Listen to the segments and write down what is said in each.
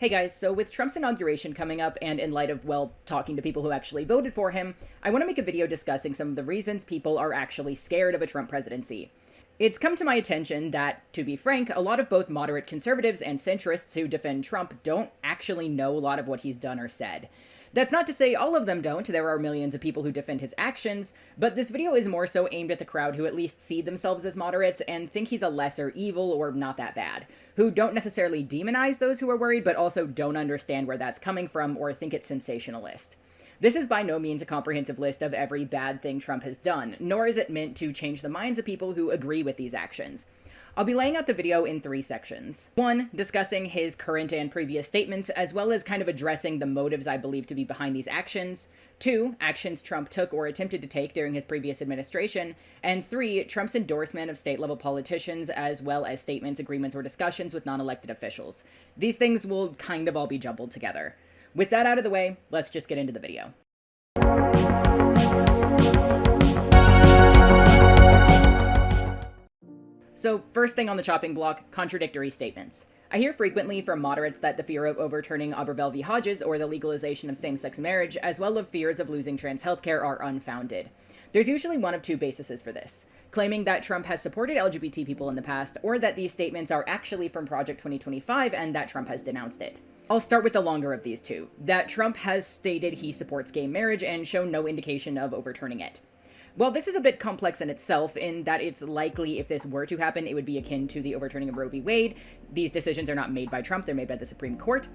Hey guys, so with Trump's inauguration coming up and in light of, well, talking to people who actually voted for him, I want to make a video discussing some of the reasons people are actually scared of a Trump presidency. It's come to my attention that, to be frank, a lot of both moderate conservatives and centrists who defend Trump don't actually know a lot of what he's done or said. That's not to say all of them don't, there are millions of people who defend his actions, but this video is more so aimed at the crowd who at least see themselves as moderates and think he's a lesser evil or not that bad, who don't necessarily demonize those who are worried, but also don't understand where that's coming from or think it's sensationalist. This is by no means a comprehensive list of every bad thing Trump has done, nor is it meant to change the minds of people who agree with these actions. I'll be laying out the video in 3 sections. 1, discussing his current and previous statements, as well as kind of addressing the motives I believe to be behind these actions. 2, actions Trump took or attempted to take during his previous administration. And 3, Trump's endorsement of state-level politicians, as well as statements, agreements, or discussions with non-elected officials. These things will kind of all be jumbled together. With that out of the way, let's just get into the video. So, first thing on the chopping block, contradictory statements. I hear frequently from moderates that the fear of overturning Abbott v. Hodges or the legalization of same-sex marriage, as well as fears of losing trans healthcare, are unfounded. There's usually one of 2 bases for this, claiming that Trump has supported LGBT people in the past, or that these statements are actually from Project 2025 and that Trump has denounced it. I'll start with the longer of these 2, that Trump has stated he supports gay marriage and shown no indication of overturning it. Well, this is a bit complex in itself, in that it's likely if this were to happen, it would be akin to the overturning of Roe v. Wade. These decisions are not made by Trump, they're made by the Supreme Court.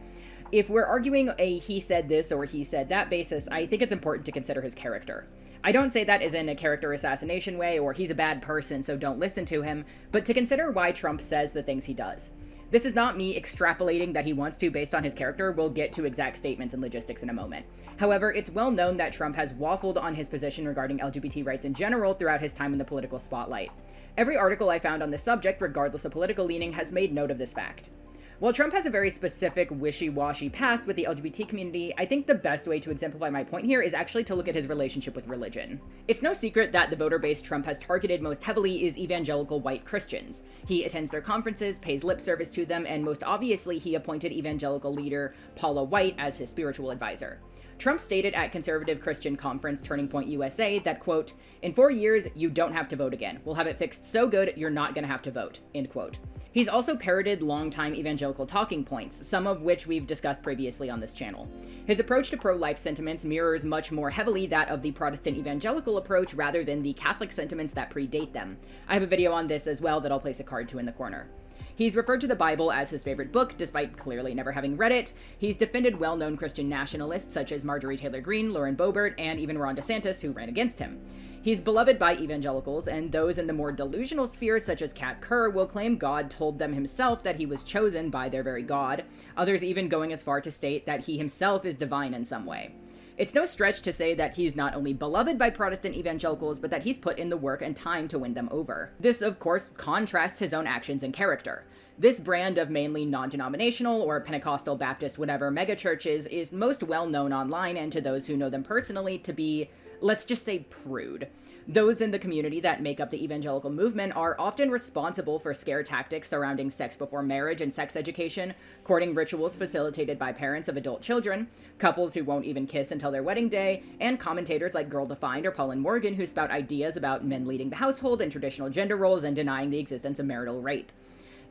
If we're arguing a he said this or he said that basis, I think it's important to consider his character. I don't say that as in a character assassination way, or he's a bad person, so don't listen to him, but to consider why Trump says the things he does. This is not me extrapolating that he wants to based on his character. We'll get to exact statements and logistics in a moment. However, it's well known that Trump has waffled on his position regarding LGBT rights in general throughout his time in the political spotlight. Every article I found on this subject, regardless of political leaning, has made note of this fact. While Trump has a very specific wishy-washy past with the LGBT community, I think the best way to exemplify my point here is actually to look at his relationship with religion. It's no secret that the voter base Trump has targeted most heavily is evangelical white Christians. He attends their conferences, pays lip service to them, and most obviously he appointed evangelical leader Paula White as his spiritual advisor. Trump stated at conservative Christian conference Turning Point USA that, quote, "In 4 years, you don't have to vote again. We'll have it fixed so good, you're not gonna have to vote," end quote. He's also parroted longtime evangelical talking points, some of which we've discussed previously on this channel. His approach to pro-life sentiments mirrors much more heavily that of the Protestant evangelical approach rather than the Catholic sentiments that predate them. I have a video on this as well that I'll place a card to in the corner. He's referred to the Bible as his favorite book, despite clearly never having read it. He's defended well-known Christian nationalists such as Marjorie Taylor Greene, Lauren Boebert, and even Ron DeSantis, who ran against him. He's beloved by evangelicals, and those in the more delusional spheres such as Kat Kerr will claim God told them himself that he was chosen by their very God, others even going as far to state that he himself is divine in some way. It's no stretch to say that he's not only beloved by Protestant evangelicals, but that he's put in the work and time to win them over. This, of course, contrasts his own actions and character. This brand of mainly non-denominational or Pentecostal, Baptist, whatever megachurches is most well known online and to those who know them personally to be, let's just say, prude. Those in the community that make up the evangelical movement are often responsible for scare tactics surrounding sex before marriage and sex education, courting rituals facilitated by parents of adult children, couples who won't even kiss until their wedding day, and commentators like Girl Defined or Paulin Morgan who spout ideas about men leading the household and traditional gender roles and denying the existence of marital rape.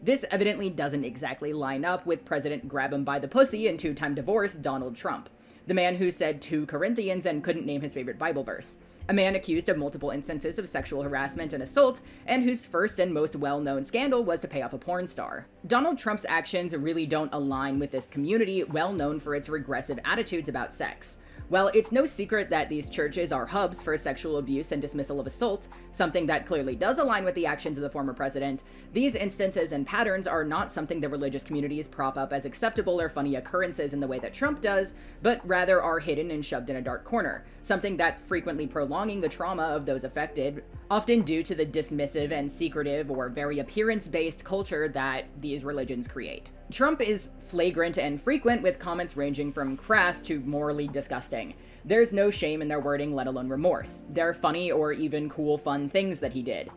This evidently doesn't exactly line up with President grab-him-by-the-pussy and 2-time divorced Donald Trump, the man who said 2 Corinthians and couldn't name his favorite Bible verse, a man accused of multiple instances of sexual harassment and assault, and whose first and most well-known scandal was to pay off a porn star. Donald Trump's actions really don't align with this community, well known for its regressive attitudes about sex. While it's no secret that these churches are hubs for sexual abuse and dismissal of assault, something that clearly does align with the actions of the former president, these instances and patterns are not something the religious communities prop up as acceptable or funny occurrences in the way that Trump does, but rather are hidden and shoved in a dark corner, something that's frequently prolonging the trauma of those affected, often due to the dismissive and secretive or very appearance-based culture that these religions create. Trump is flagrant and frequent, with comments ranging from crass to morally disgusting. There's no shame in their wording, let alone remorse. They're funny or even cool, fun things that he did.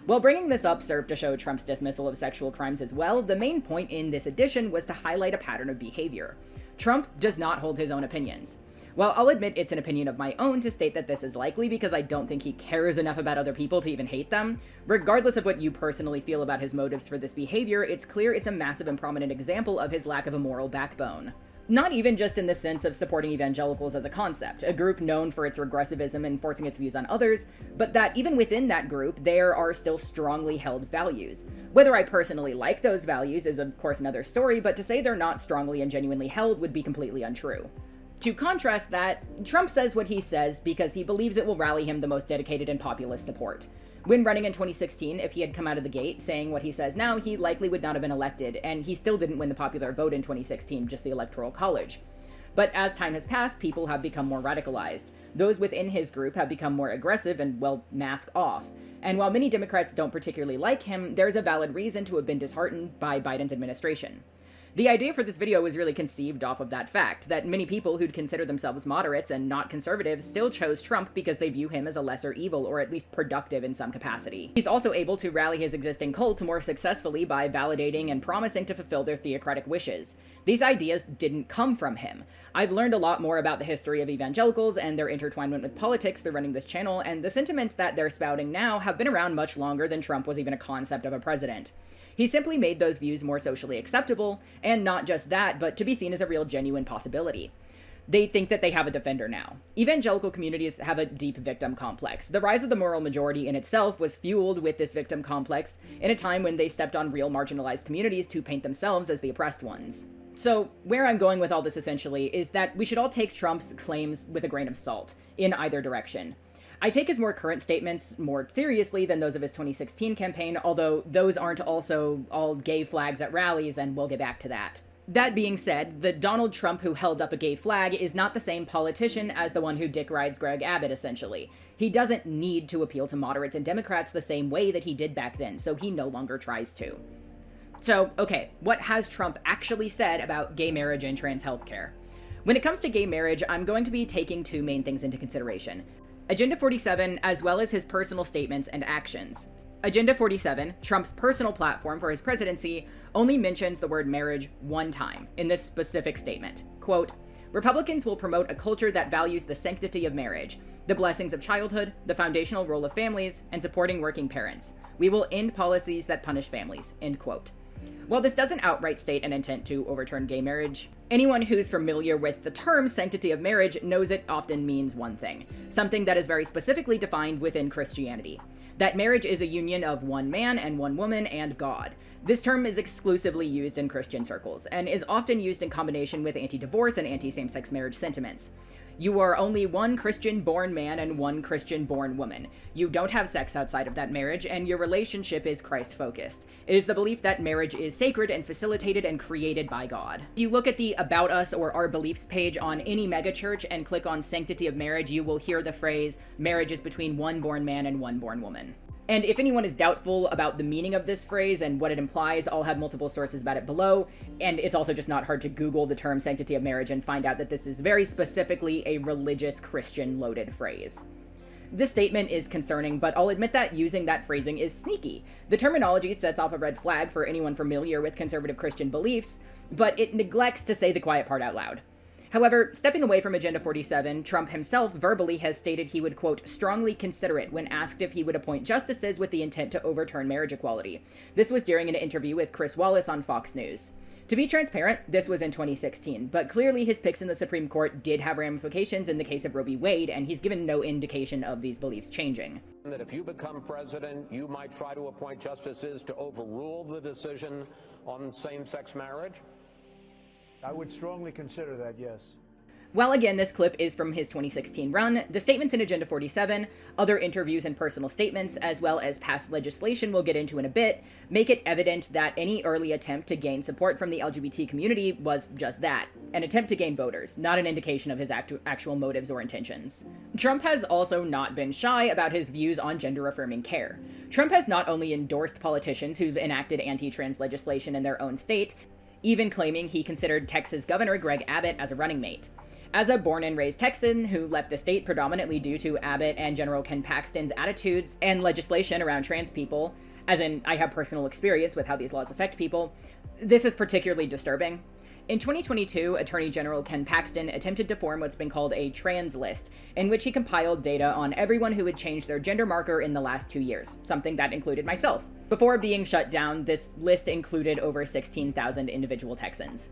While bringing this up served to show Trump's dismissal of sexual crimes as well, the main point in this edition was to highlight a pattern of behavior. Trump does not hold his own opinions. While I'll admit it's an opinion of my own to state that this is likely because I don't think he cares enough about other people to even hate them, regardless of what you personally feel about his motives for this behavior, it's clear it's a massive and prominent example of his lack of a moral backbone. Not even just in the sense of supporting evangelicals as a concept, a group known for its regressivism and forcing its views on others, but that even within that group, there are still strongly held values. Whether I personally like those values is of course another story, but to say they're not strongly and genuinely held would be completely untrue. To contrast that, Trump says what he says because he believes it will rally him the most dedicated and populist support. When running in 2016, if he had come out of the gate saying what he says now, he likely would not have been elected, and he still didn't win the popular vote in 2016, just the Electoral College. But as time has passed, people have become more radicalized. Those within his group have become more aggressive and, well, mask off. And while many Democrats don't particularly like him, there's a valid reason to have been disheartened by Biden's administration. The idea for this video was really conceived off of that fact, that many people who'd consider themselves moderates and not conservatives still chose Trump because they view him as a lesser evil, or at least productive in some capacity. He's also able to rally his existing cult more successfully by validating and promising to fulfill their theocratic wishes. These ideas didn't come from him. I've learned a lot more about the history of evangelicals and their intertwinement with politics through running this channel, and the sentiments that they're spouting now have been around much longer than Trump was even a concept of a president. He simply made those views more socially acceptable, and not just that, but to be seen as a real genuine possibility. They think that they have a defender now. Evangelical communities have a deep victim complex. The rise of the moral majority in itself was fueled with this victim complex in a time when they stepped on real marginalized communities to paint themselves as the oppressed ones. So, where I'm going with all this essentially is that we should all take Trump's claims with a grain of salt, in either direction. I take his more current statements more seriously than those of his 2016 campaign, although those aren't also all gay flags at rallies, and we'll get back to that. That being said, the Donald Trump who held up a gay flag is not the same politician as the one who dick rides Greg Abbott, essentially. He doesn't need to appeal to moderates and Democrats the same way that he did back then, so he no longer tries to. So, okay, what has Trump actually said about gay marriage and trans healthcare? When it comes to gay marriage, I'm going to be taking two main things into consideration: Agenda 47, as well as his personal statements and actions. Agenda 47, Trump's personal platform for his presidency, only mentions the word marriage one time in this specific statement. Quote, "Republicans will promote a culture that values the sanctity of marriage, the blessings of childhood, the foundational role of families, and supporting working parents. We will end policies that punish families." End quote. While this doesn't outright state an intent to overturn gay marriage, anyone who's familiar with the term sanctity of marriage knows it often means one thing, something that is very specifically defined within Christianity: that marriage is a union of one man and one woman and God. This term is exclusively used in Christian circles, and is often used in combination with anti-divorce and anti-same-sex marriage sentiments. You are only one Christian-born man and one Christian-born woman. You don't have sex outside of that marriage, and your relationship is Christ-focused. It is the belief that marriage is sacred and facilitated and created by God. If you look at the About Us or Our Beliefs page on any megachurch and click on Sanctity of Marriage, you will hear the phrase, "Marriage is between one born man and one born woman." And if anyone is doubtful about the meaning of this phrase and what it implies, I'll have multiple sources about it below, and it's also just not hard to Google the term sanctity of marriage and find out that this is very specifically a religious Christian-loaded phrase. This statement is concerning, but I'll admit that using that phrasing is sneaky. The terminology sets off a red flag for anyone familiar with conservative Christian beliefs, but it neglects to say the quiet part out loud. However, stepping away from Agenda 47, Trump himself verbally has stated he would, quote, "strongly consider it" when asked if he would appoint justices with the intent to overturn marriage equality. This was during an interview with Chris Wallace on Fox News. To be transparent, this was in 2016, but clearly his picks in the Supreme Court did have ramifications in the case of Roe v. Wade, and he's given no indication of these beliefs changing. That if you become president, you might try to appoint justices to overrule the decision on same-sex marriage? I would strongly consider that, yes. While again, this clip is from his 2016 run, the statements in Agenda 47, other interviews and personal statements, as well as past legislation we'll get into in a bit, make it evident that any early attempt to gain support from the LGBT community was just that, an attempt to gain voters, not an indication of his actual motives or intentions. Trump has also not been shy about his views on gender-affirming care. Trump has not only endorsed politicians who've enacted anti-trans legislation in their own state, even claiming he considered Texas Governor Greg Abbott as a running mate. As a born and raised Texan who left the state predominantly due to Abbott and General Ken Paxton's attitudes and legislation around trans people, as in I have personal experience with how these laws affect people, this is particularly disturbing. In 2022, Attorney General Ken Paxton attempted to form what's been called a trans list, in which he compiled data on everyone who had changed their gender marker in the last 2 years, something that included myself. Before being shut down, this list included over 16,000 individual Texans.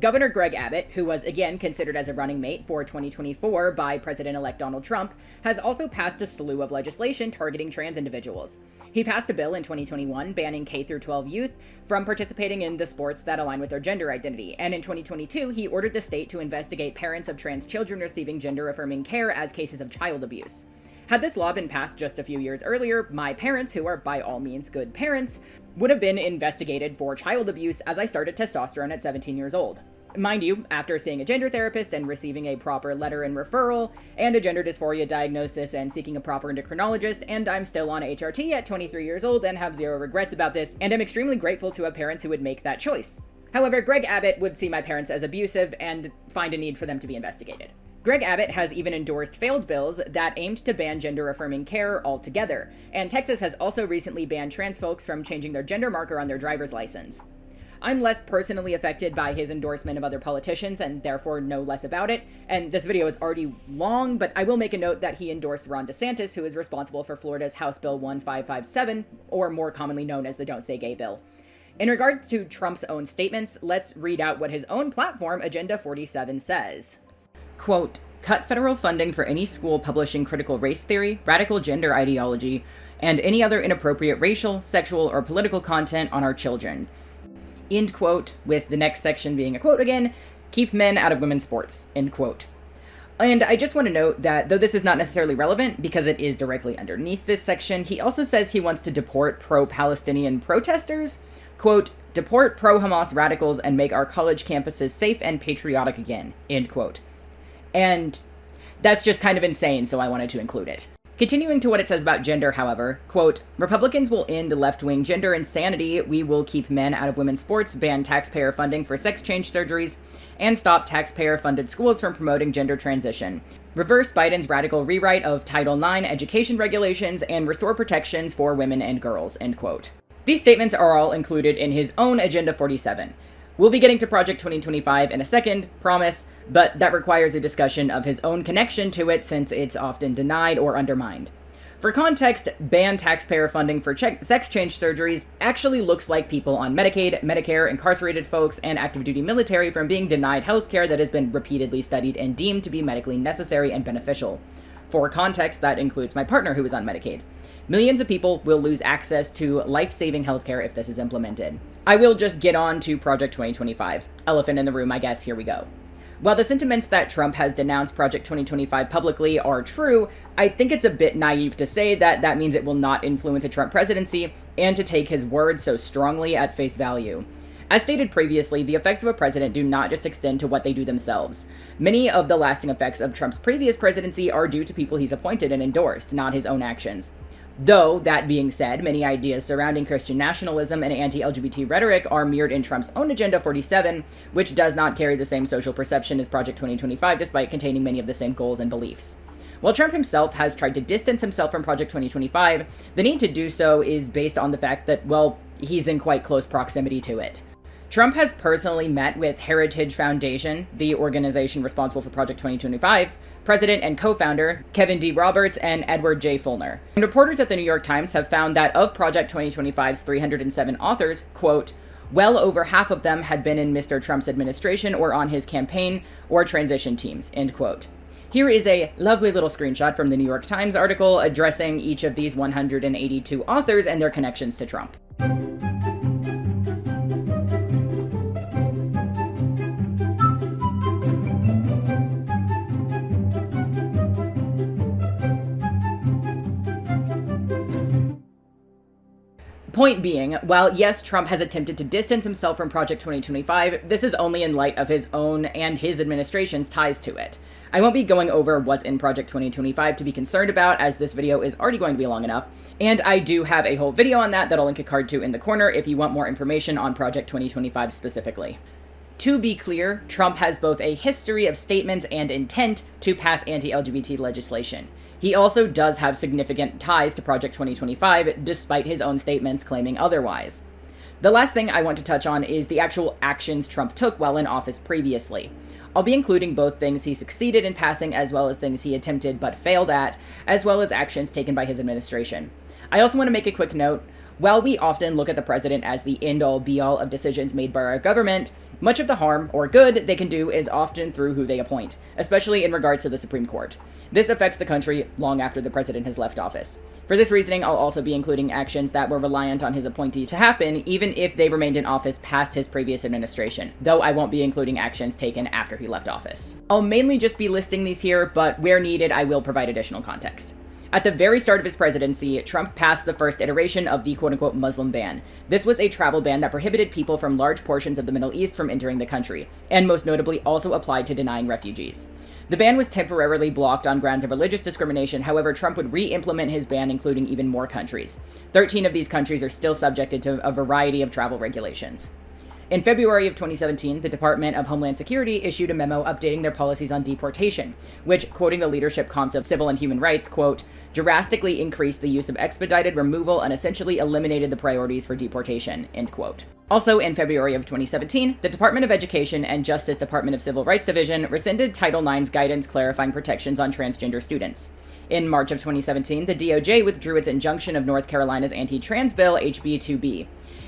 Governor Greg Abbott, who was again considered as a running mate for 2024 by President-elect Donald Trump, has also passed a slew of legislation targeting trans individuals. He passed a bill in 2021 banning K-12 youth from participating in the sports that align with their gender identity, and in 2022 he ordered the state to investigate parents of trans children receiving gender-affirming care as cases of child abuse. Had this law been passed just a few years earlier, my parents, who are by all means good parents, would have been investigated for child abuse as I started testosterone at 17 years old. Mind you, after seeing a gender therapist and receiving a proper letter and referral, and a gender dysphoria diagnosis and seeking a proper endocrinologist, and I'm still on HRT at 23 years old and have zero regrets about this, and I'm extremely grateful to have parents who would make that choice. However, Greg Abbott would see my parents as abusive and find a need for them to be investigated. Greg Abbott has even endorsed failed bills that aimed to ban gender-affirming care altogether, and Texas has also recently banned trans folks from changing their gender marker on their driver's license. I'm less personally affected by his endorsement of other politicians and therefore know less about it, and this video is already long, but I will make a note that he endorsed Ron DeSantis, who is responsible for Florida's House Bill 1557, or more commonly known as the Don't Say Gay bill. In regard to Trump's own statements, let's read out what his own platform, Agenda 47, says. Quote, cut federal funding for any school publishing critical race theory, radical gender ideology, and any other inappropriate racial, sexual, or political content on our children. End quote, with the next section being a quote again, keep men out of women's sports, end quote. And I just want to note that, though this is not necessarily relevant because it is directly underneath this section, he also says he wants to deport pro-Palestinian protesters, quote, deport pro-Hamas radicals and make our college campuses safe and patriotic again, end quote. And that's just kind of insane, so I wanted to include it. Continuing to what it says about gender, however, quote, Republicans will end left-wing gender insanity, we will keep men out of women's sports, ban taxpayer funding for sex change surgeries, and stop taxpayer-funded schools from promoting gender transition. Reverse Biden's radical rewrite of Title IX education regulations and restore protections for women and girls, end quote. These statements are all included in his own Agenda 47. We'll be getting to Project 2025 in a second, promise, but that requires a discussion of his own connection to it since it's often denied or undermined. For context, ban taxpayer funding for sex change surgeries actually looks like people on Medicaid, Medicare, incarcerated folks, and active duty military from being denied healthcare that has been repeatedly studied and deemed to be medically necessary and beneficial. For context, that includes my partner who is on Medicaid. Millions of people will lose access to life-saving healthcare if this is implemented. I will just get on to Project 2025. Elephant in the room, I guess, here we go. While the sentiments that Trump has denounced Project 2025 publicly are true, I think it's a bit naive to say that that means it will not influence a Trump presidency and to take his words so strongly at face value. As stated previously, the effects of a president do not just extend to what they do themselves. Many of the lasting effects of Trump's previous presidency are due to people he's appointed and endorsed, not his own actions. Though, that being said, many ideas surrounding Christian nationalism and anti-LGBT rhetoric are mirrored in Trump's own Agenda 47, which does not carry the same social perception as Project 2025 despite containing many of the same goals and beliefs. While Trump himself has tried to distance himself from Project 2025, the need to do so is based on the fact that, well, he's in quite close proximity to it. Trump has personally met with Heritage Foundation, the organization responsible for Project 2025's president and co-founder, Kevin D. Roberts and Edward J. Fulner. And reporters at the New York Times have found that of Project 2025's 307 authors, quote, well over half of them had been in Mr. Trump's administration or on his campaign or transition teams, end quote. Here is a lovely little screenshot from the New York Times article addressing each of these 182 authors and their connections to Trump. Point being, while yes, Trump has attempted to distance himself from Project 2025, this is only in light of his own and his administration's ties to it. I won't be going over what's in Project 2025 to be concerned about, as this video is already going to be long enough, and I do have a whole video on that I'll link a card to in the corner if you want more information on Project 2025 specifically. To be clear, Trump has both a history of statements and intent to pass anti-LGBT legislation. He also does have significant ties to Project 2025, despite his own statements claiming otherwise. The last thing I want to touch on is the actual actions Trump took while in office previously. I'll be including both things he succeeded in passing as well as things he attempted but failed at, as well as actions taken by his administration. I also want to make a quick note. While we often look at the president as the end-all be-all of decisions made by our government, much of the harm, or good, they can do is often through who they appoint, especially in regards to the Supreme Court. This affects the country long after the president has left office. For this reasoning, I'll also be including actions that were reliant on his appointee to happen, even if they remained in office past his previous administration, though I won't be including actions taken after he left office. I'll mainly just be listing these here, but where needed, I will provide additional context. At the very start of his presidency, Trump passed the first iteration of the quote-unquote Muslim ban. This was a travel ban that prohibited people from large portions of the Middle East from entering the country, and most notably also applied to denying refugees. The ban was temporarily blocked on grounds of religious discrimination. However, Trump would re-implement his ban, including even more countries. 13 of these countries are still subjected to a variety of travel regulations. In February of 2017, the Department of Homeland Security issued a memo updating their policies on deportation, which, quoting the Leadership Council of Civil and Human Rights, quote, drastically increased the use of expedited removal and essentially eliminated the priorities for deportation, end quote. Also, in February of 2017, the Department of Education and Justice Department of Civil Rights Division rescinded Title IX's guidance clarifying protections on transgender students. In March of 2017, the DOJ withdrew its injunction of North Carolina's anti-trans bill, HB 2B.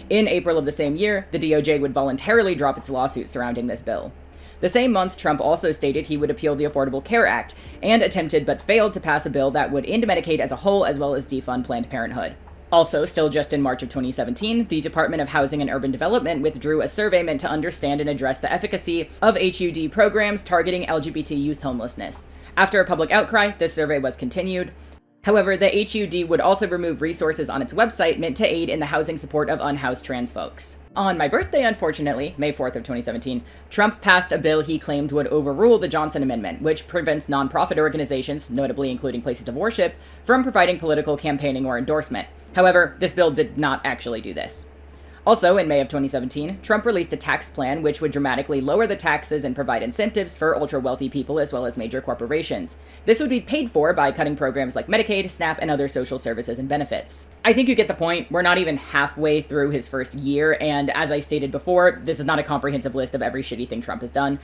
In April of the same year, the DOJ would voluntarily drop its lawsuit surrounding this bill. The same month, Trump also stated he would appeal the Affordable Care Act, and attempted but failed to pass a bill that would end Medicaid as a whole as well as defund Planned Parenthood. Also, still just in March of 2017, the Department of Housing and Urban Development withdrew a survey meant to understand and address the efficacy of HUD programs targeting LGBT youth homelessness. After a public outcry, this survey was continued. However, the HUD would also remove resources on its website meant to aid in the housing support of unhoused trans folks. On my birthday, unfortunately, May 4th of 2017, Trump passed a bill he claimed would overrule the Johnson Amendment, which prevents nonprofit organizations, notably including places of worship, from providing political campaigning or endorsement. However, this bill did not actually do this. Also, in May of 2017, Trump released a tax plan which would dramatically lower the taxes and provide incentives for ultra-wealthy people as well as major corporations. This would be paid for by cutting programs like Medicaid, SNAP, and other social services and benefits. I think you get the point. We're not even halfway through his first year, and as I stated before, this is not a comprehensive list of every shitty thing Trump has done.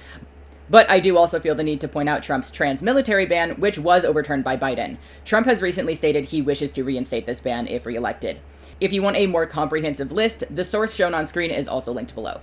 But I do also feel the need to point out Trump's trans military ban, which was overturned by Biden. Trump has recently stated he wishes to reinstate this ban if reelected. If you want a more comprehensive list, the source shown on screen is also linked below.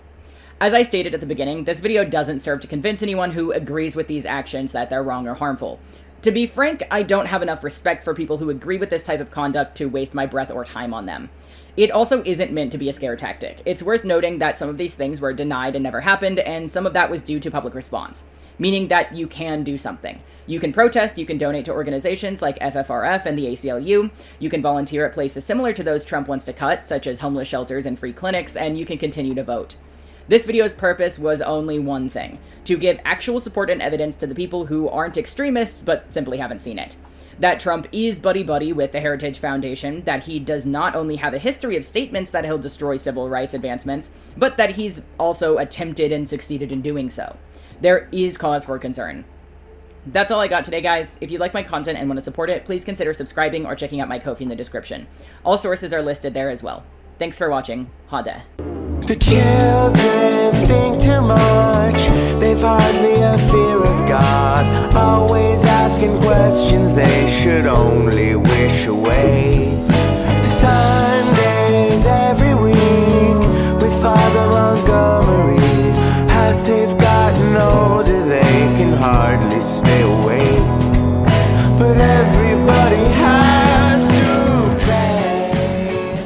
As I stated at the beginning, this video doesn't serve to convince anyone who agrees with these actions that they're wrong or harmful. To be frank, I don't have enough respect for people who agree with this type of conduct to waste my breath or time on them. It also isn't meant to be a scare tactic. It's worth noting that some of these things were denied and never happened, and some of that was due to public response, meaning that you can do something. You can protest, you can donate to organizations like FFRF and the ACLU, you can volunteer at places similar to those Trump wants to cut, such as homeless shelters and free clinics, and you can continue to vote. This video's purpose was only one thing: to give actual support and evidence to the people who aren't extremists but simply haven't seen it. That Trump is buddy-buddy with the Heritage Foundation, that he does not only have a history of statements that he'll destroy civil rights advancements, but that he's also attempted and succeeded in doing so. There is cause for concern. That's all I got today, guys. If you like my content and want to support it, please consider subscribing or checking out my Ko-fi in the description. All sources are listed there as well. Thanks for watching. Hade. The children think too much, they've hardly a fear of God, always asking questions they should only wish away. Sundays every week with Father Montgomery, as they've gotten older they can hardly stay away.